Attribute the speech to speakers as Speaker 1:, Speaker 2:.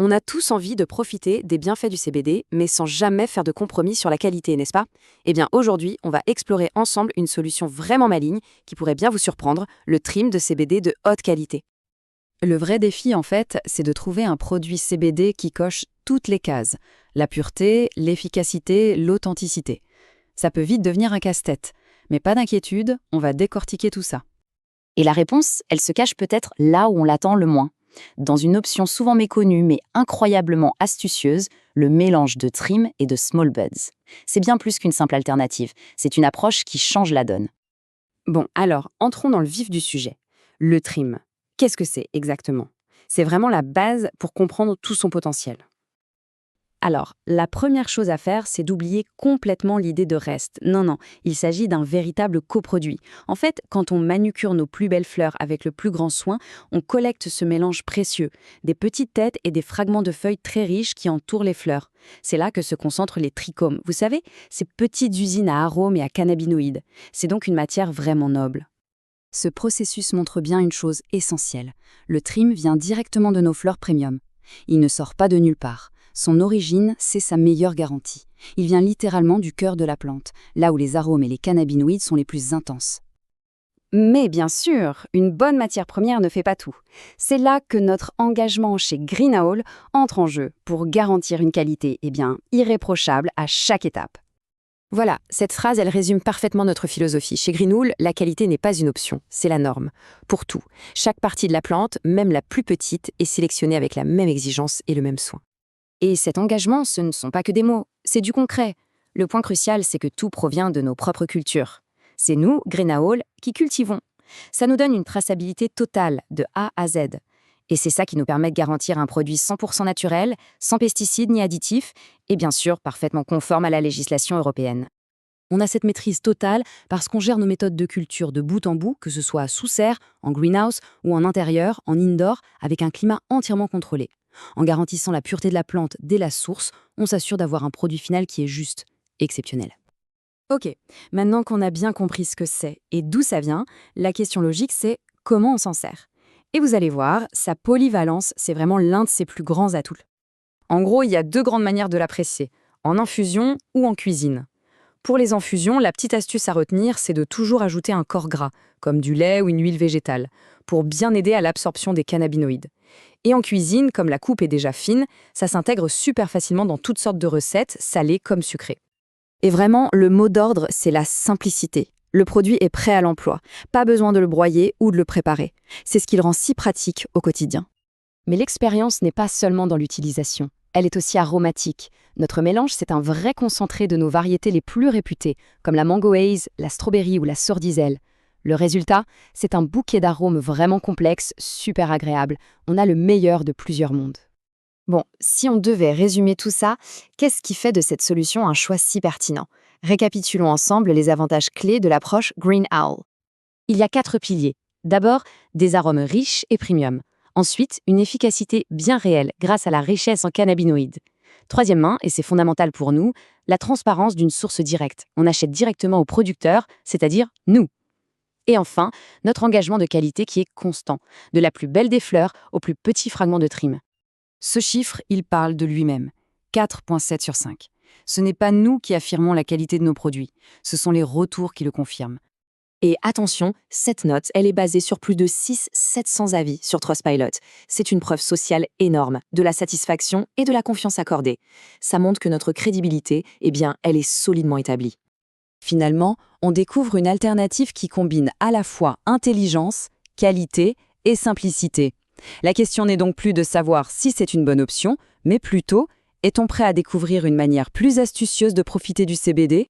Speaker 1: On a tous envie de profiter des bienfaits du CBD, mais sans jamais faire de compromis sur la qualité, n'est-ce pas? Eh bien, aujourd'hui, on va explorer ensemble une solution vraiment maligne qui pourrait bien vous surprendre, le trim de CBD de haute qualité.
Speaker 2: Le vrai défi, en fait, c'est de trouver un produit CBD qui coche toutes les cases. La pureté, l'efficacité, l'authenticité. Ça peut vite devenir un casse-tête. Mais pas d'inquiétude, on va décortiquer tout ça.
Speaker 3: Et la réponse, elle se cache peut-être là où on l'attend le moins. Dans une option souvent méconnue mais incroyablement astucieuse, le mélange de trim et de small buds. C'est bien plus qu'une simple alternative, c'est une approche qui change la donne.
Speaker 1: Bon, alors, entrons dans le vif du sujet. Le trim. Qu'est-ce que c'est exactement? C'est vraiment la base pour comprendre tout son potentiel. Alors, la première chose à faire, c'est d'oublier complètement l'idée de reste. Non, il s'agit d'un véritable coproduit. En fait, quand on manucure nos plus belles fleurs avec le plus grand soin, on collecte ce mélange précieux, des petites têtes et des fragments de feuilles très riches qui entourent les fleurs. C'est là que se concentrent les trichomes. Vous savez, ces petites usines à arômes et à cannabinoïdes. C'est donc une matière vraiment noble.
Speaker 2: Ce processus montre bien une chose essentielle. Le trim vient directement de nos fleurs premium. Il ne sort pas de nulle part. Son origine, c'est sa meilleure garantie. Il vient littéralement du cœur de la plante, là où les arômes et les cannabinoïdes sont les plus intenses.
Speaker 1: Mais bien sûr, une bonne matière première ne fait pas tout. C'est là que notre engagement chez Green Owl entre en jeu pour garantir une qualité irréprochable à chaque étape. Voilà, cette phrase, elle résume parfaitement notre philosophie. Chez Greenhoul, la qualité n'est pas une option, c'est la norme. Pour tout, chaque partie de la plante, même la plus petite, est sélectionnée avec la même exigence et le même soin. Et cet engagement, ce ne sont pas que des mots, c'est du concret. Le point crucial, c'est que tout provient de nos propres cultures. C'est nous, Greenhoul, qui cultivons. Ça nous donne une traçabilité totale, de A à Z. Et c'est ça qui nous permet de garantir un produit 100% naturel, sans pesticides ni additifs, et bien sûr parfaitement conforme à la législation européenne.
Speaker 2: On a cette maîtrise totale parce qu'on gère nos méthodes de culture de bout en bout, que ce soit sous serre, en greenhouse ou en intérieur, en indoor, avec un climat entièrement contrôlé. En garantissant la pureté de la plante dès la source, on s'assure d'avoir un produit final qui est juste, exceptionnel. Ok, maintenant qu'on a bien compris ce que c'est et d'où ça vient, la question logique c'est comment on s'en sert. Et vous allez voir, sa polyvalence, c'est vraiment l'un de ses plus grands atouts. En gros, il y a deux grandes manières de l'apprécier, en infusion ou en cuisine. Pour les infusions, la petite astuce à retenir, c'est de toujours ajouter un corps gras, comme du lait ou une huile végétale, pour bien aider à l'absorption des cannabinoïdes. Et en cuisine, comme la coupe est déjà fine, ça s'intègre super facilement dans toutes sortes de recettes, salées comme sucrées. Et vraiment, le mot d'ordre, c'est la simplicité. Le produit est prêt à l'emploi, pas besoin de le broyer ou de le préparer. C'est ce qui le rend si pratique au quotidien. Mais l'expérience n'est pas seulement dans l'utilisation, elle est aussi aromatique. Notre mélange, c'est un vrai concentré de nos variétés les plus réputées, comme la mango haze, la strawberry ou la sordiselle. Le résultat, c'est un bouquet d'arômes vraiment complexe, super agréable. On a le meilleur de plusieurs mondes. Bon, si on devait résumer tout ça, qu'est-ce qui fait de cette solution un choix si pertinent? Récapitulons ensemble les avantages clés de l'approche Green Owl. Il y a 4 piliers. D'abord, des arômes riches et premium. Ensuite, une efficacité bien réelle grâce à la richesse en cannabinoïdes. Troisièmement, et c'est fondamental pour nous, la transparence d'une source directe. On achète directement au producteur, c'est-à-dire nous. Et enfin, notre engagement de qualité qui est constant, de la plus belle des fleurs au plus petit fragment de trim. Ce chiffre, il parle de lui-même. 4,7 sur 5. Ce n'est pas nous qui affirmons la qualité de nos produits, ce sont les retours qui le confirment.
Speaker 1: Et attention, cette note, elle est basée sur plus de 700 avis sur Trustpilot. C'est une preuve sociale énorme de la satisfaction et de la confiance accordée. Ça montre que notre crédibilité, elle est solidement établie.
Speaker 2: Finalement, on découvre une alternative qui combine à la fois intelligence, qualité et simplicité. La question n'est donc plus de savoir si c'est une bonne option, mais plutôt, est-on prêt à découvrir une manière plus astucieuse de profiter du CBD ?